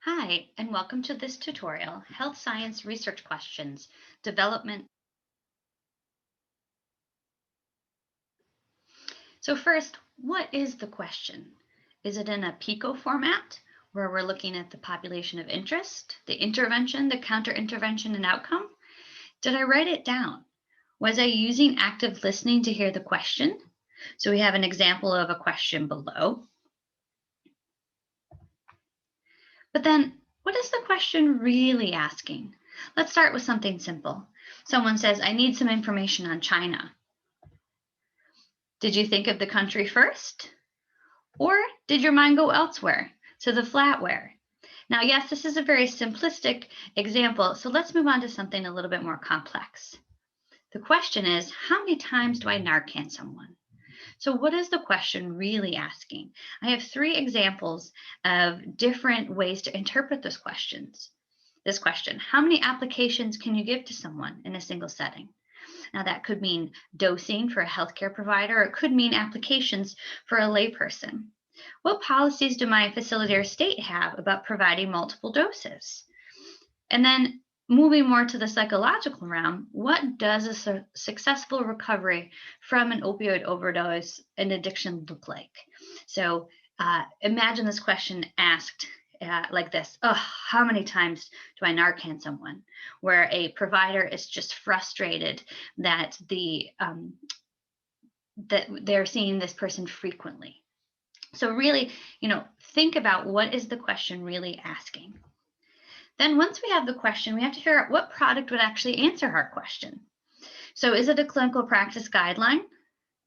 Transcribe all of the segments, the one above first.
Hi, and welcome to this tutorial, Health Science Research Questions, Development. So first, what is the question? Is it in a PICO format, where we're looking at the population of interest, the intervention, the counter-intervention, and outcome? Did I write it down? Was I using active listening to hear the question? So we have an example of a question below. But then, what is the question really asking? Let's start with something simple. Someone says, I need some information on China. Did you think of the country first? Or did your mind go elsewhere to the flatware? Now, yes, this is a very simplistic example, so let's move on to something a little bit more complex. The question is, how many times do I Narcan someone? So, what is the question really asking? I have three examples of different ways to interpret those questions. This question, how many applications can you give to someone in a single setting? Now, that could mean dosing for a healthcare provider, or it could mean applications for a layperson. What policies do my facility or state have about providing multiple doses? And then moving more to the psychological realm, what does a successful recovery from an opioid overdose and addiction look like? So imagine this question asked like this: oh, how many times do I Narcan someone? Where a provider is just frustrated that that they're seeing this person frequently. So really, think about what is the question really asking. Then once we have the question, we have to figure out what product would actually answer our question. So is it a clinical practice guideline,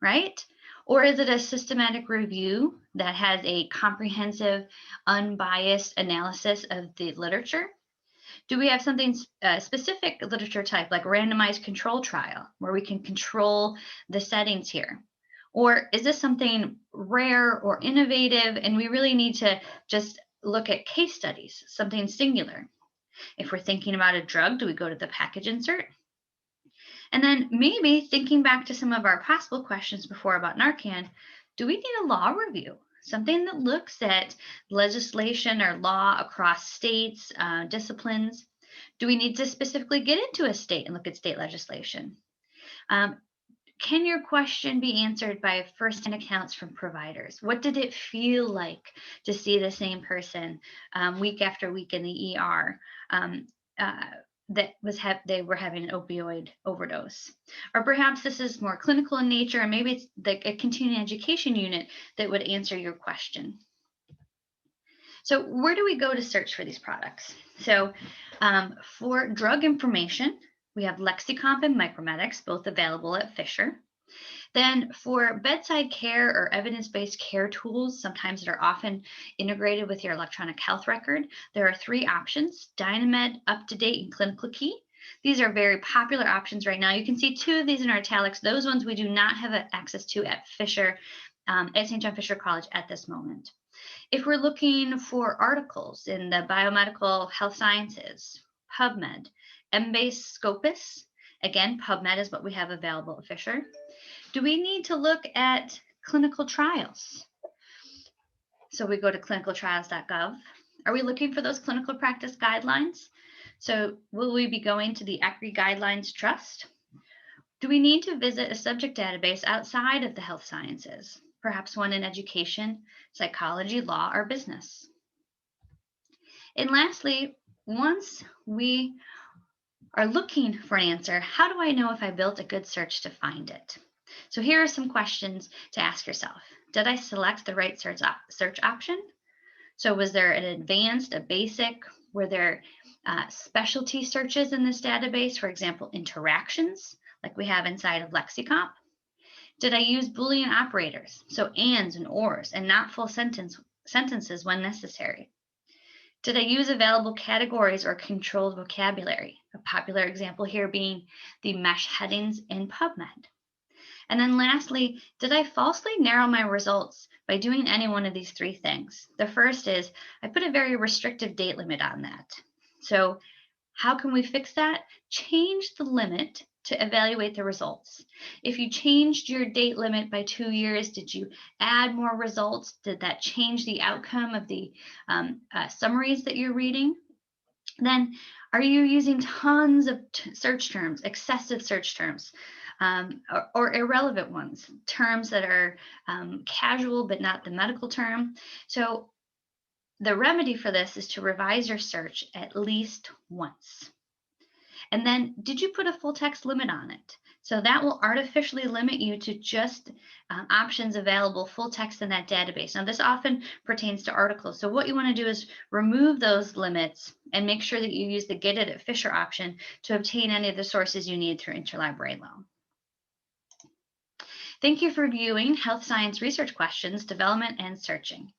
right? Or is it a systematic review that has a comprehensive, unbiased analysis of the literature? Do we have something specific literature type like randomized control trial where we can control the settings here? Or is this something rare or innovative and we really need to just look at case studies, something singular? If we're thinking about a drug, do we go to the package insert? And then maybe thinking back to some of our possible questions before about Narcan, do we need a law review? Something that looks at legislation or law across states, disciplines. Do we need to specifically get into a state and look at state legislation? Um, can your question be answered by first-hand accounts from providers? What did it feel like to see the same person week after week in the ER uh, they were having an opioid overdose? Or perhaps this is more clinical in nature, and maybe it's a continuing education unit that would answer your question. So where do we go to search for these products? So for drug information, we have Lexicomp and Micromedics, both available at Fisher. Then for bedside care or evidence-based care tools, sometimes that are often integrated with your electronic health record, there are three options: Dynamed, UpToDate, and Clinical Key. These are very popular options right now. You can see two of these in our italics. Those ones we do not have access to at Fisher, at St. John Fisher College at this moment. If we're looking for articles in the biomedical health sciences, PubMed, Embase Scopus, again, PubMed is what we have available at Fisher. Do we need to look at clinical trials? So we go to clinicaltrials.gov. Are we looking for those clinical practice guidelines? So will we be going to the ECRI Guidelines Trust? Do we need to visit a subject database outside of the health sciences? Perhaps one in education, psychology, law, or business. And lastly, once we are looking for an answer, how do I know if I built a good search to find it? So here are some questions to ask yourself. Did I select the right search option? So was there an advanced, a basic? Were there specialty searches in this database? For example, interactions, like we have inside of Lexicomp. Did I use Boolean operators, so ands and ors, and not full sentences when necessary? Did I use available categories or controlled vocabulary? A popular example here being the mesh headings in PubMed. And then lastly, did I falsely narrow my results by doing any one of these three things? The first is I put a very restrictive date limit on that. So how can we fix that? Change the limit to evaluate the results. If you changed your date limit by 2 years, did you add more results? Did that change the outcome of the summaries that you're reading? Then, are you using tons of search terms, excessive search terms, or irrelevant ones, terms that are casual but not the medical term? So the remedy for this is to revise your search at least once. And then, did you put a full text limit on it? So that will artificially limit you to just options available full text in that database. Now, this often pertains to articles. So what you want to do is remove those limits and make sure that you use the Get It at Fisher option to obtain any of the sources you need through interlibrary loan. Thank you for viewing Health Science Research Questions, Development and Searching.